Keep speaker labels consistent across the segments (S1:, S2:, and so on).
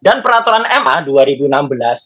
S1: Dan peraturan MA 2016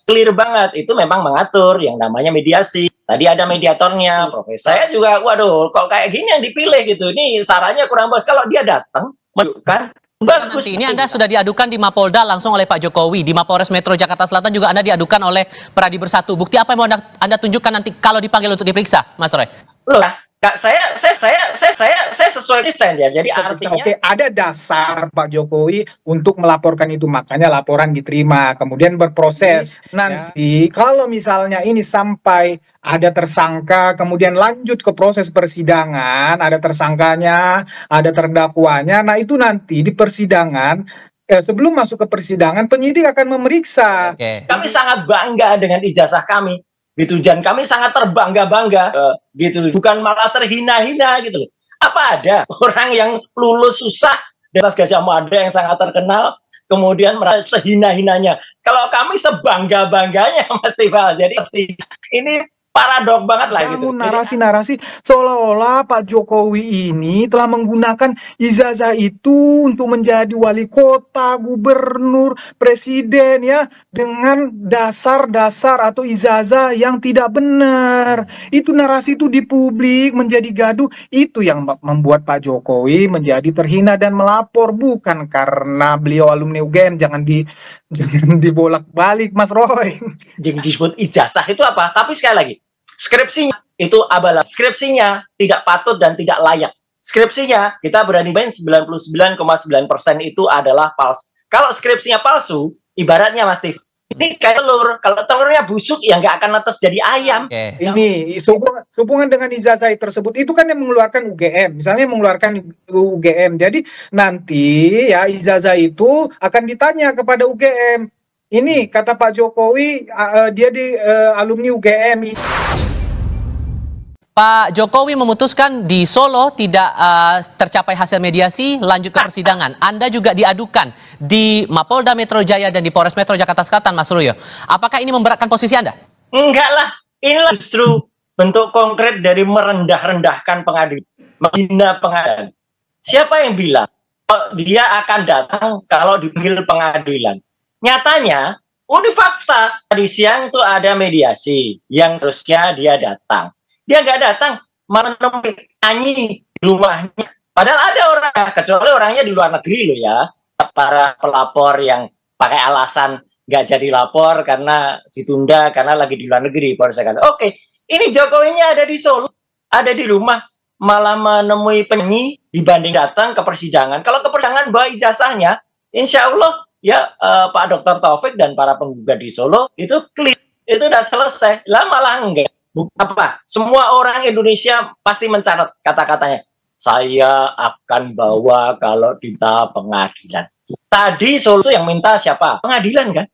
S1: clear banget, itu memang mengatur yang namanya mediasi. Tadi ada mediatornya, profesor. Saya juga, waduh, kok kayak gini yang dipilih gitu. Ini sarannya kurang bagus. Kalau dia datang, menunjukkan bagus.
S2: Nanti ini Anda sudah diadukan di Mapolda langsung oleh Pak Jokowi. Di Mapolres Metro Jakarta Selatan juga Anda diadukan oleh Pradi Bersatu. Bukti apa yang mau Anda tunjukkan nanti kalau dipanggil untuk diperiksa, Mas Roy?
S1: Loh, Kak, saya sesuai konsisten ya. Jadi artinya
S3: oke, ada dasar Pak Jokowi untuk melaporkan itu, makanya laporan diterima, kemudian berproses. Nanti kalau misalnya ini sampai ada tersangka, kemudian lanjut ke proses persidangan, ada tersangkanya, ada terdakwanya, nah itu nanti di persidangan, sebelum masuk ke persidangan, penyidik akan memeriksa.
S1: Kami sangat bangga dengan ijazah kami. Gitu, dan kami sangat terbangga-bangga gitu, bukan malah terhina-hina gitu loh. Apa ada orang yang lulus susah di atas Gajah Mada yang sangat terkenal kemudian merasa sehina-hinanya? Kalau kami sebangga-bangganya, Mas Tifal. Jadi ini paradok banget lah gitu.
S3: Narasi-narasi seolah-olah Pak Jokowi ini telah menggunakan ijazah itu untuk menjadi wali kota, gubernur, presiden ya, dengan dasar-dasar atau ijazah yang tidak benar. Itu narasi itu di publik menjadi gaduh, itu yang membuat Pak Jokowi menjadi terhina dan melapor, bukan karena beliau alumni UGM. Jangan dibolak-balik, Mas Roy.
S1: Yang disebut ijazah itu apa? Tapi sekali lagi, skripsinya itu abal. Skripsinya tidak patut dan tidak layak. Skripsinya kita berani main 99,9% itu adalah palsu. Kalau skripsinya palsu, ibaratnya Mas Steve, ini kayak telur. Kalau telurnya busuk, ya nggak akan netes jadi ayam.
S3: Ini sehubungan dengan ijazah tersebut, itu kan yang mengeluarkan UGM. Misalnya mengeluarkan UGM. Jadi nanti ya ijazah itu akan ditanya kepada UGM. Ini kata Pak Jokowi, dia di alumni UGM.
S2: Pak Jokowi memutuskan di Solo tidak tercapai hasil mediasi, lanjut ke persidangan. Anda juga diadukan di Mapolda Metro Jaya dan di Polres Metro Jakarta Selatan, Mas Ruyo. Apakah ini memberatkan posisi Anda?
S1: Enggak lah, inilah justru bentuk konkret dari merendah-rendahkan pengadilan, menghina pengadilan. Siapa yang bilang dia akan datang kalau dipanggil pengadilan? Nyatanya, udah fakta. Tadi siang tuh ada mediasi yang seharusnya dia datang. Dia nggak datang, malah nyanyi di rumahnya. Padahal ada orang, kecuali orangnya di luar negeri loh ya. Para pelapor yang pakai alasan nggak jadi lapor karena ditunda, karena lagi di luar negeri. Oke, ini Jokowinya ada di Solo, ada di rumah, malah menemui penyanyi dibanding datang ke persidangan. Kalau ke persidangan bawa ijazahnya, insya Allah ya Pak Dr. Taufik dan para penggugat di Solo itu clear, itu udah selesai. Lah malah enggak. Apa? Semua orang Indonesia pasti mencatat kata-katanya. Saya akan bawa kalau di tahap pengadilan. Tadi Solo itu yang minta siapa? Pengadilan kan?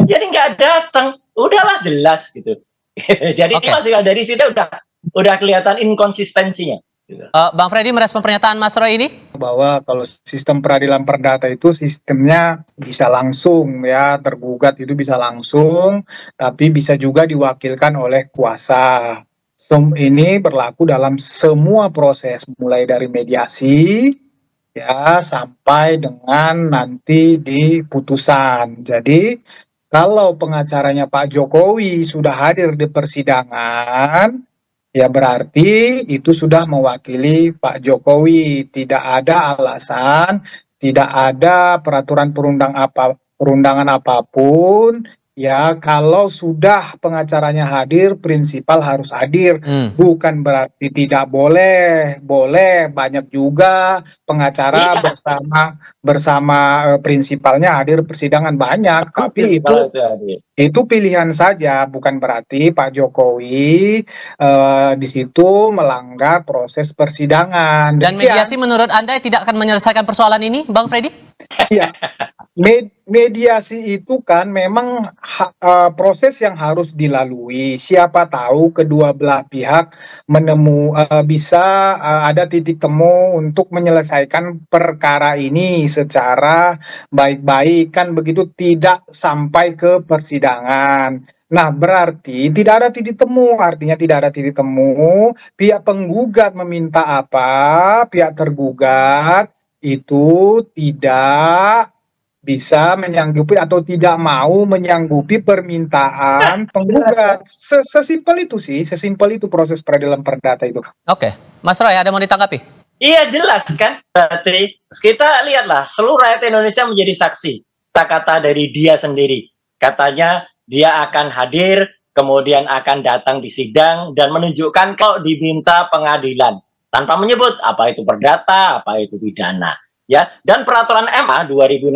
S1: Jadi nggak datang. Udahlah jelas gitu. Jadi masih dari situ udah kelihatan inkonsistensinya.
S2: Bang Freddy merespon pernyataan Mas Roy ini?
S3: Bahwa kalau sistem peradilan perdata itu sistemnya bisa langsung ya, tergugat itu bisa langsung, tapi bisa juga diwakilkan oleh kuasa. Ini berlaku dalam semua proses, mulai dari mediasi ya sampai dengan nanti di putusan. Jadi kalau pengacaranya Pak Jokowi sudah hadir di persidangan, ya berarti itu sudah mewakili Pak Jokowi. Tidak ada alasan, tidak ada peraturan perundangan apapun. Ya kalau sudah pengacaranya hadir, prinsipal harus hadir. Bukan berarti tidak boleh. Boleh, banyak juga pengacara bersama prinsipalnya hadir persidangan banyak. Tapi itu pilihan saja, bukan berarti Pak Jokowi di situ melanggar proses persidangan.
S2: Dan mediasi menurut Anda tidak akan menyelesaikan persoalan ini, Bang Freddy?
S3: Iya, mediasi itu kan memang proses yang harus dilalui. Siapa tahu kedua belah pihak bisa ada titik temu untuk menyelesaikan perkara ini secara baik-baik, kan begitu, tidak sampai ke persidangan. Nah, berarti tidak ada titik temu, artinya tidak ada titik temu. Pihak penggugat meminta apa, pihak tergugat itu tidak bisa menyanggupi atau tidak mau menyanggupi permintaan penggugat. Sesimpel itu sih, sesimpel itu proses peradilan perdata itu.
S2: Oke, Mas Roy, ada mau ditanggapi?
S1: Iya jelas kan, berarti kita lihatlah seluruh rakyat Indonesia menjadi saksi kata-kata dari dia sendiri. Katanya dia akan hadir, kemudian akan datang di sidang dan menunjukkan kalau diminta pengadilan tanpa menyebut apa itu perdata, apa itu pidana. Ya, dan peraturan MA 2016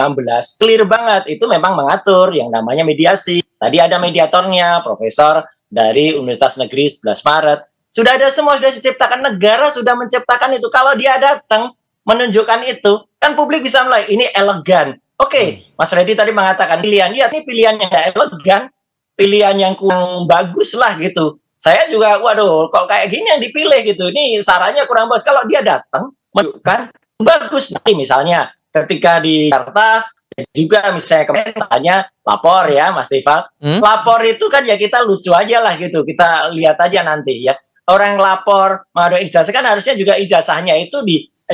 S1: clear banget, itu memang mengatur yang namanya mediasi. Tadi ada mediatornya, profesor dari Universitas Negeri 11 Maret. Sudah ada semua, sudah diciptakan, negara sudah menciptakan itu. Kalau dia datang menunjukkan itu, kan publik bisa mulai, ini elegan. Oke, Mas Freddy tadi mengatakan pilihan, ya ini pilihan yang nggak elegan, pilihan yang kurang bagus lah gitu. Saya juga, waduh, kok kayak gini yang dipilih gitu, ini sarannya kurang bagus. Kalau dia datang menunjukkan bagus, nanti misalnya ketika di Jakarta juga misalnya kemarin tanya lapor ya Mas Tifal, lapor itu kan ya kita lucu aja lah gitu, kita lihat aja nanti ya, orang lapor mengadu ijazah kan harusnya juga ijazahnya itu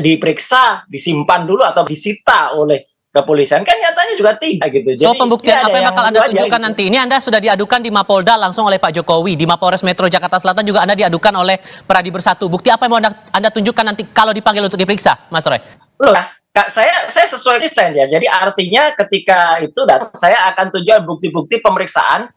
S1: diperiksa, disimpan dulu atau disita oleh kepolisian, kan nyatanya juga tidak gitu.
S2: So,
S1: jadi
S2: pembuktian apa yang bakal Anda tunjukkan
S1: gitu
S2: nanti? Ini Anda sudah diadukan di Mapolda langsung oleh Pak Jokowi, di Mapolres Metro Jakarta Selatan juga Anda diadukan oleh Peradi Bersatu. Bukti apa yang mau Anda tunjukkan nanti kalau dipanggil untuk diperiksa, Mas Roy?
S1: Loh, Kak, saya sesuai konsisten ya. Jadi artinya ketika itu datang, saya akan tunjukkan bukti-bukti pemeriksaan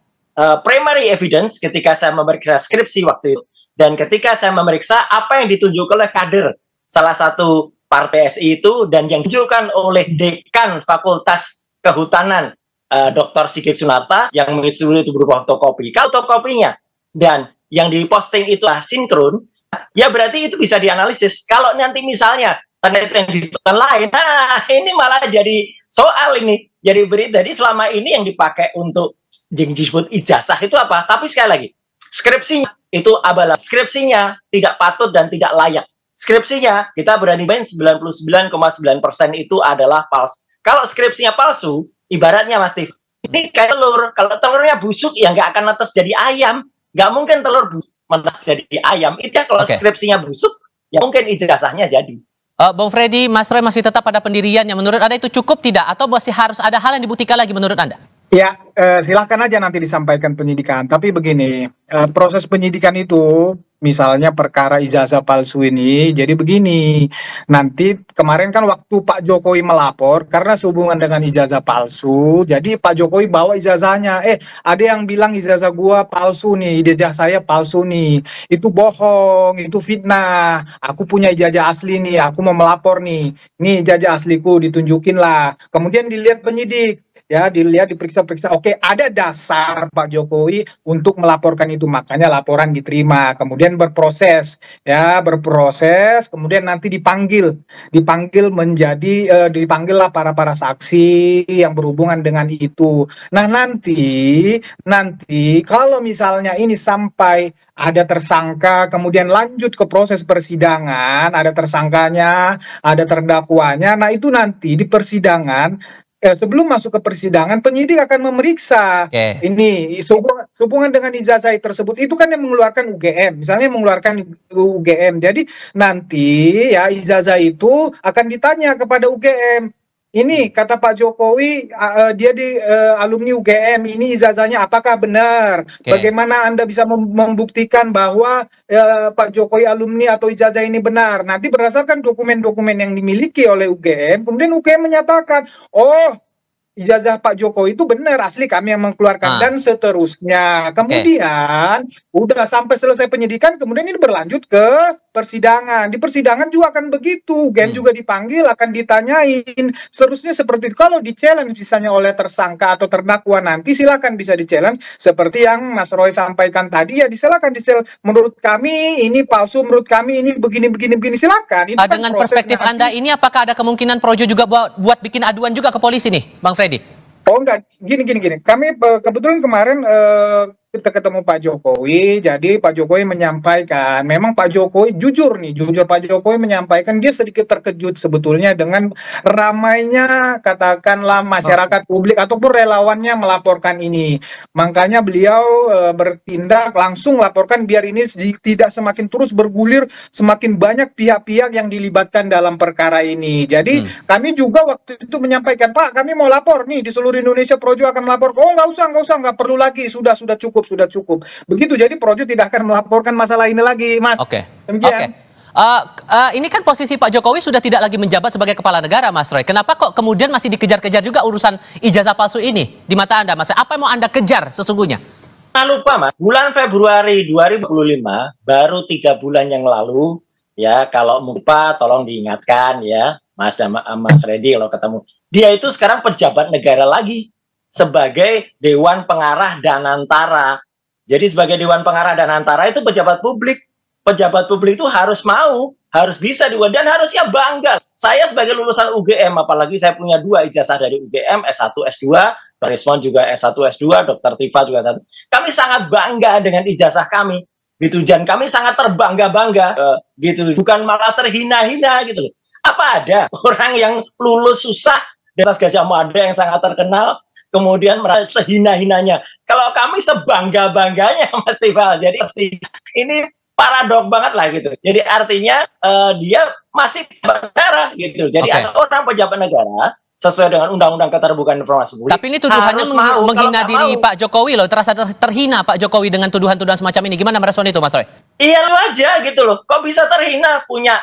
S1: primary evidence ketika saya memeriksa skripsi waktu itu, dan ketika saya memeriksa apa yang ditunjukkan oleh kader salah satu Partai SI itu, dan yang ditunjukkan oleh Dekan Fakultas Kehutanan Dr. Sigit Sunarta yang mengisi itu berupa fotokopi. Kalau fotokopinya dan yang diposting itu sinkron, ya berarti itu bisa dianalisis. Kalau nanti misalnya ternyata yang ditentukan lain, nah ini malah jadi soal ini, jadi berita. Jadi selama ini yang dipakai untuk disebut ijazah itu apa? Tapi sekali lagi, skripsinya itu abalah, skripsinya tidak patut dan tidak layak. Skripsinya kita berani main 99,9% itu adalah palsu. Kalau skripsinya palsu, ibaratnya Mas Tif, ini kayak telur. Kalau telurnya busuk ya nggak akan netes jadi ayam. Nggak mungkin telur busuk menetes jadi ayam. Itu ya kalau skripsinya busuk, ya mungkin ijazahnya jadi.
S2: Bung Freddy, Mas Roy masih tetap pada pendiriannya. Menurut Anda itu cukup tidak? Atau masih harus ada hal yang dibuktikan lagi menurut Anda?
S3: Ya, silahkan aja nanti disampaikan penyidikan. Tapi begini, proses penyidikan itu, misalnya perkara ijazah palsu ini, jadi begini, nanti kemarin kan waktu Pak Jokowi melapor, karena sehubungan dengan ijazah palsu, jadi Pak Jokowi bawa ijazahnya, ada yang bilang ijazah gua palsu nih, ijazah saya palsu nih, itu bohong, itu fitnah, aku punya ijazah asli nih, aku mau melapor nih ijazah asliku, ditunjukin lah, kemudian dilihat penyidik, ya dilihat diperiksa-periksa, oke ada dasar Pak Jokowi untuk melaporkan itu, makanya laporan diterima, kemudian berproses, kemudian nanti dipanggillah para saksi yang berhubungan dengan itu. Nah nanti kalau misalnya ini sampai ada tersangka, kemudian lanjut ke proses persidangan, ada tersangkanya, ada terdakwanya, nah itu nanti di persidangan, sebelum masuk ke persidangan, penyidik akan memeriksa ini sehubungan dengan ijazah tersebut. Itu kan yang mengeluarkan UGM, misalnya mengeluarkan UGM. Jadi nanti ya ijazah itu akan ditanya kepada UGM. Ini kata Pak Jokowi, dia di alumni UGM, ini ijazahnya apakah benar? Bagaimana Anda bisa membuktikan bahwa Pak Jokowi alumni atau ijazah ini benar? Nanti berdasarkan dokumen-dokumen yang dimiliki oleh UGM, kemudian UGM menyatakan, oh ijazah Pak Jokowi itu benar, asli kami yang mengeluarkan, dan seterusnya. Kemudian udah sampai selesai penyidikan, kemudian ini berlanjut ke persidangan. Di persidangan juga akan begitu, UGM juga dipanggil, akan ditanyain, seterusnya seperti itu. Kalau di-challenge misalnya oleh tersangka atau terdakwa, nanti silakan bisa di-challenge seperti yang Mas Roy sampaikan tadi, ya silakan di-challenge, menurut kami ini palsu, menurut kami ini begini, silakan.
S2: Dengan perspektif Anda ini, apakah ada kemungkinan Projo juga buat bikin aduan juga ke polisi nih, Bang Freddy?
S3: Oh enggak, gini. Kami kebetulan kemarin kita ketemu Pak Jokowi, jadi Pak Jokowi menyampaikan, memang Pak Jokowi jujur nih, jujur Pak Jokowi menyampaikan dia sedikit terkejut sebetulnya dengan ramainya katakanlah masyarakat publik ataupun relawannya melaporkan ini. Makanya beliau bertindak langsung laporkan biar ini tidak semakin terus bergulir, semakin banyak pihak-pihak yang dilibatkan dalam perkara ini. Jadi kami juga waktu itu menyampaikan, Pak, kami mau lapor nih di seluruh Indonesia, Projo akan melapor. Oh, nggak usah, nggak perlu lagi, sudah cukup. Begitu, jadi Projo tidak akan melaporkan masalah ini lagi, Mas.
S2: Oke.
S3: Demikian.
S2: Ini kan posisi Pak Jokowi sudah tidak lagi menjabat sebagai kepala negara, Mas Roy. Kenapa kok kemudian masih dikejar-kejar juga urusan ijazah palsu ini di mata Anda, Mas? Apa yang mau Anda kejar sesungguhnya?
S1: Jangan lupa, Mas, bulan Februari 2025, baru 3 bulan yang lalu, ya, kalau lupa tolong diingatkan ya, Mas dan Mas Reddy kalau ketemu. Dia itu sekarang pejabat negara lagi sebagai Dewan Pengarah Danantara. Jadi sebagai Dewan Pengarah Danantara itu pejabat publik. Pejabat publik itu harus bisa dan harusnya bangga. Saya sebagai lulusan UGM, apalagi saya punya 2 ijazah dari UGM, S1, S2, Rismon juga S1, S2, Dr. Tifa juga S1. Kami sangat bangga dengan ijazah kami. Gitu, dan kami sangat terbangga-bangga gitu, bukan malah terhina-hina gitu loh. Apa ada orang yang lulus susah di atas Gajah Mada yang sangat terkenal kemudian merasa sehina-hinanya? Kalau kami sebangga-bangganya, Mas Tifal. Jadi ini paradok banget lah gitu. Jadi artinya dia masih negara gitu. Jadi ada orang pejabat negara sesuai dengan Undang-Undang Keterbukaan Informasi Publik.
S2: Tapi ini tuduhannya menghina diri Pak Jokowi loh. Terasa terhina Pak Jokowi dengan tuduhan-tuduhan semacam ini. Gimana merespon itu, Mas Roy?
S1: Iya, lu aja gitu loh. Kok bisa terhina punya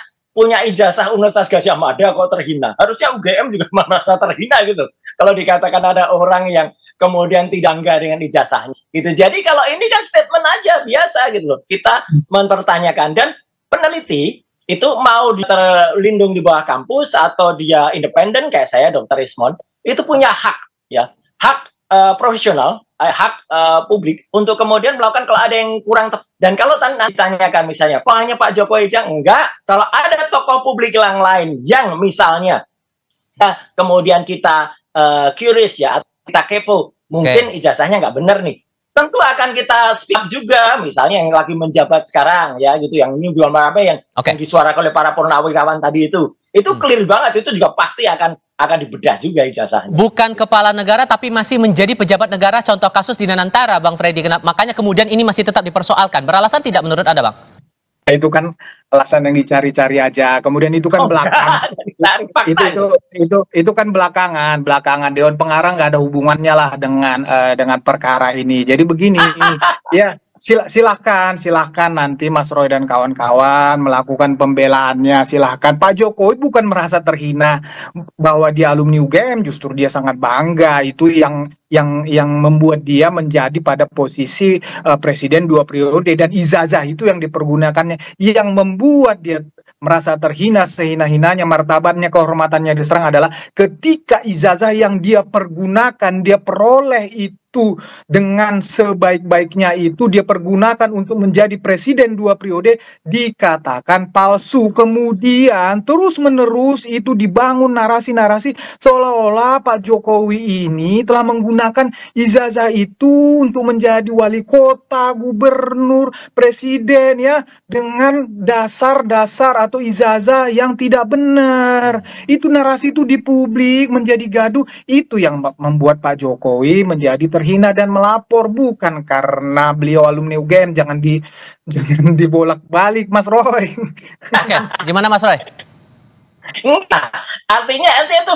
S1: ijazah Universitas Gajah Mada kok terhina? Harusnya UGM juga merasa terhina gitu. Kalau dikatakan ada orang yang kemudian tidak enggak dengan ijazahnya gitu. Jadi kalau ini kan statement aja biasa gitu loh. Kita mempertanyakan, dan peneliti itu mau terlindung di bawah kampus atau dia independen kayak saya Dr. Rismon, itu punya hak ya, hak profesional, hak publik untuk kemudian melakukan kalau ada yang kurang tepat. Dan kalau ditanyakan misalnya, kok hanya Pak Jokowi aja? Enggak, kalau ada tokoh publik yang lain yang misalnya kemudian kita curious ya, kita kepo, mungkin ijazahnya nggak benar nih, tentu akan kita speak up juga, misalnya yang lagi menjabat sekarang ya gitu, yang ini jual apa yang disuarakan oleh para purnawirawan tadi itu clear banget, itu juga pasti akan dibedah juga ijazahnya.
S2: Bukan kepala negara tapi masih menjadi pejabat negara, contoh kasus di Danantara, Bang Freddy. Makanya kemudian ini masih tetap dipersoalkan. Beralasan tidak menurut Anda, Bang?
S3: Itu kan alasan yang dicari-cari aja. Kemudian itu kan belakangan. Itu kan belakangan Dewan Pengarah nggak ada hubungannya lah dengan perkara ini. Jadi begini, ya silahkan nanti Mas Roy dan kawan-kawan melakukan pembelaannya, silahkan. Pak Jokowi bukan merasa terhina bahwa dia alumni UGM, justru dia sangat bangga. Itu yang membuat dia menjadi pada posisi presiden 2 periode, dan ijazah itu yang dipergunakannya yang membuat dia merasa terhina, sehina-hinanya, martabatnya, kehormatannya diserang adalah ketika ijazah yang dia pergunakan, dia peroleh itu dengan sebaik-baiknya itu dia pergunakan untuk menjadi presiden 2 periode dikatakan palsu. Kemudian terus-menerus itu dibangun narasi-narasi seolah-olah Pak Jokowi ini telah menggunakan ijazah itu untuk menjadi wali kota, gubernur, presiden ya, dengan dasar-dasar atau ijazah yang tidak benar. Itu narasi itu di publik menjadi gaduh, itu yang membuat Pak Jokowi menjadi terhina dan melapor, bukan karena beliau alumni UGM. Jangan dibolak-balik, Mas Roy.
S2: Oke, gimana Mas Roy?
S1: Nah, artinya itu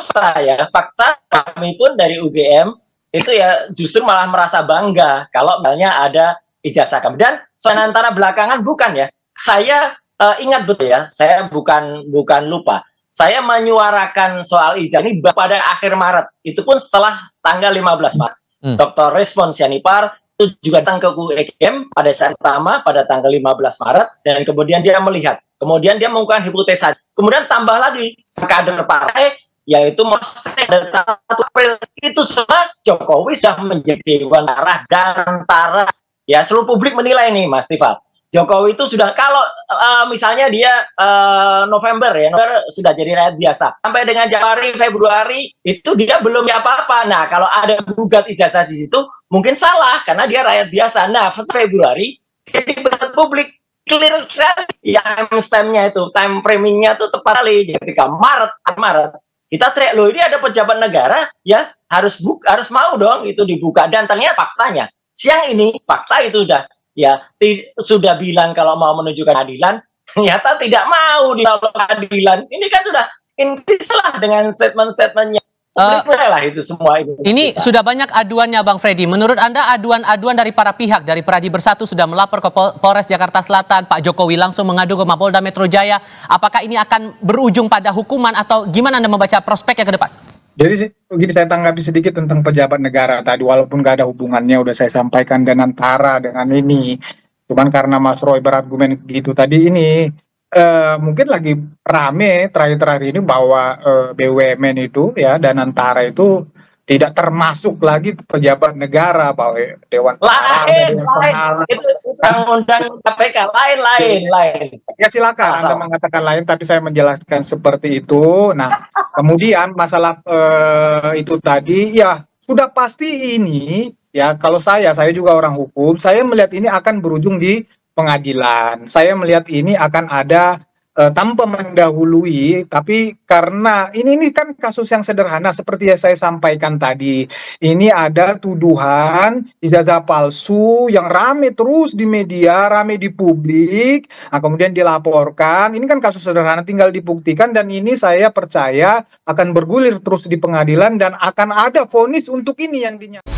S1: fakta kami pun dari UGM itu ya justru malah merasa bangga kalau misalnya ada ijazah kami. Dan soal antara belakangan bukan ya, saya ingat betul ya, saya bukan lupa. Saya menyuarakan soal ijazah ini pada akhir Maret, itu pun setelah tanggal 15 Maret. Dr. Rismon Sianipar itu juga datang ke UGM pada saat pertama pada tanggal 15 Maret, dan kemudian dia melihat, kemudian dia melakukan hipotesa, kemudian tambah lagi kader partai, yaitu Mas 1 April, itu semua Jokowi sudah menjadi Dewan Pengarah Danantara. Ya, seluruh publik menilai nih, Mas Tifal. Jokowi itu sudah, kalau misalnya dia November sudah jadi rakyat biasa, sampai dengan Januari, Februari itu dia belum apa-apa. Nah, kalau ada gugat ijazah di situ, mungkin salah karena dia rakyat biasa. Nah, Februari jadi pejabat publik, clear sekali ya, time-nya itu, time framing-nya itu tepat sekali. Ketika Maret kita teriak, loh ini ada pejabat negara ya, harus mau dong itu dibuka. Dan ternyata faktanya siang ini fakta itu sudah bilang kalau mau menunjukkan keadilan, ternyata tidak mau di keadilan. Ini kan sudah intisalah dengan statement-statementnya. Lah itu semua itu.
S2: Ini sudah banyak aduannya Bang Freddy. Menurut Anda aduan-aduan dari para pihak, dari Pradi Bersatu sudah melapor ke Polres Jakarta Selatan, Pak Jokowi langsung mengadu ke Mapolda Metro Jaya. Apakah ini akan berujung pada hukuman atau gimana Anda membaca prospeknya ke depan?
S3: Jadi begini, saya tanggapi sedikit tentang pejabat negara tadi, walaupun nggak ada hubungannya, udah saya sampaikan dan antara dengan ini. Cuman karena Mas Roy berargumen gitu tadi ini, mungkin lagi rame terakhir-terakhir ini bahwa BUMN itu ya dan antara itu tidak termasuk lagi pejabat negara, bahwa Dewan
S1: Pengawas itu undang-undang KPK lain.
S3: Ya silakan Anda mengatakan lain, tapi saya menjelaskan seperti itu. Nah, kemudian masalah itu tadi ya sudah pasti ini ya, kalau saya juga orang hukum, saya melihat ini akan berujung di pengadilan. Saya melihat ini akan ada tanpa mendahului, tapi karena ini kan kasus yang sederhana seperti yang saya sampaikan tadi. Ini ada tuduhan ijazah palsu yang rame terus di media, rame di publik, nah, kemudian dilaporkan. Ini kan kasus sederhana, tinggal dibuktikan, dan ini saya percaya akan bergulir terus di pengadilan dan akan ada vonis untuk ini yang dinyatakan.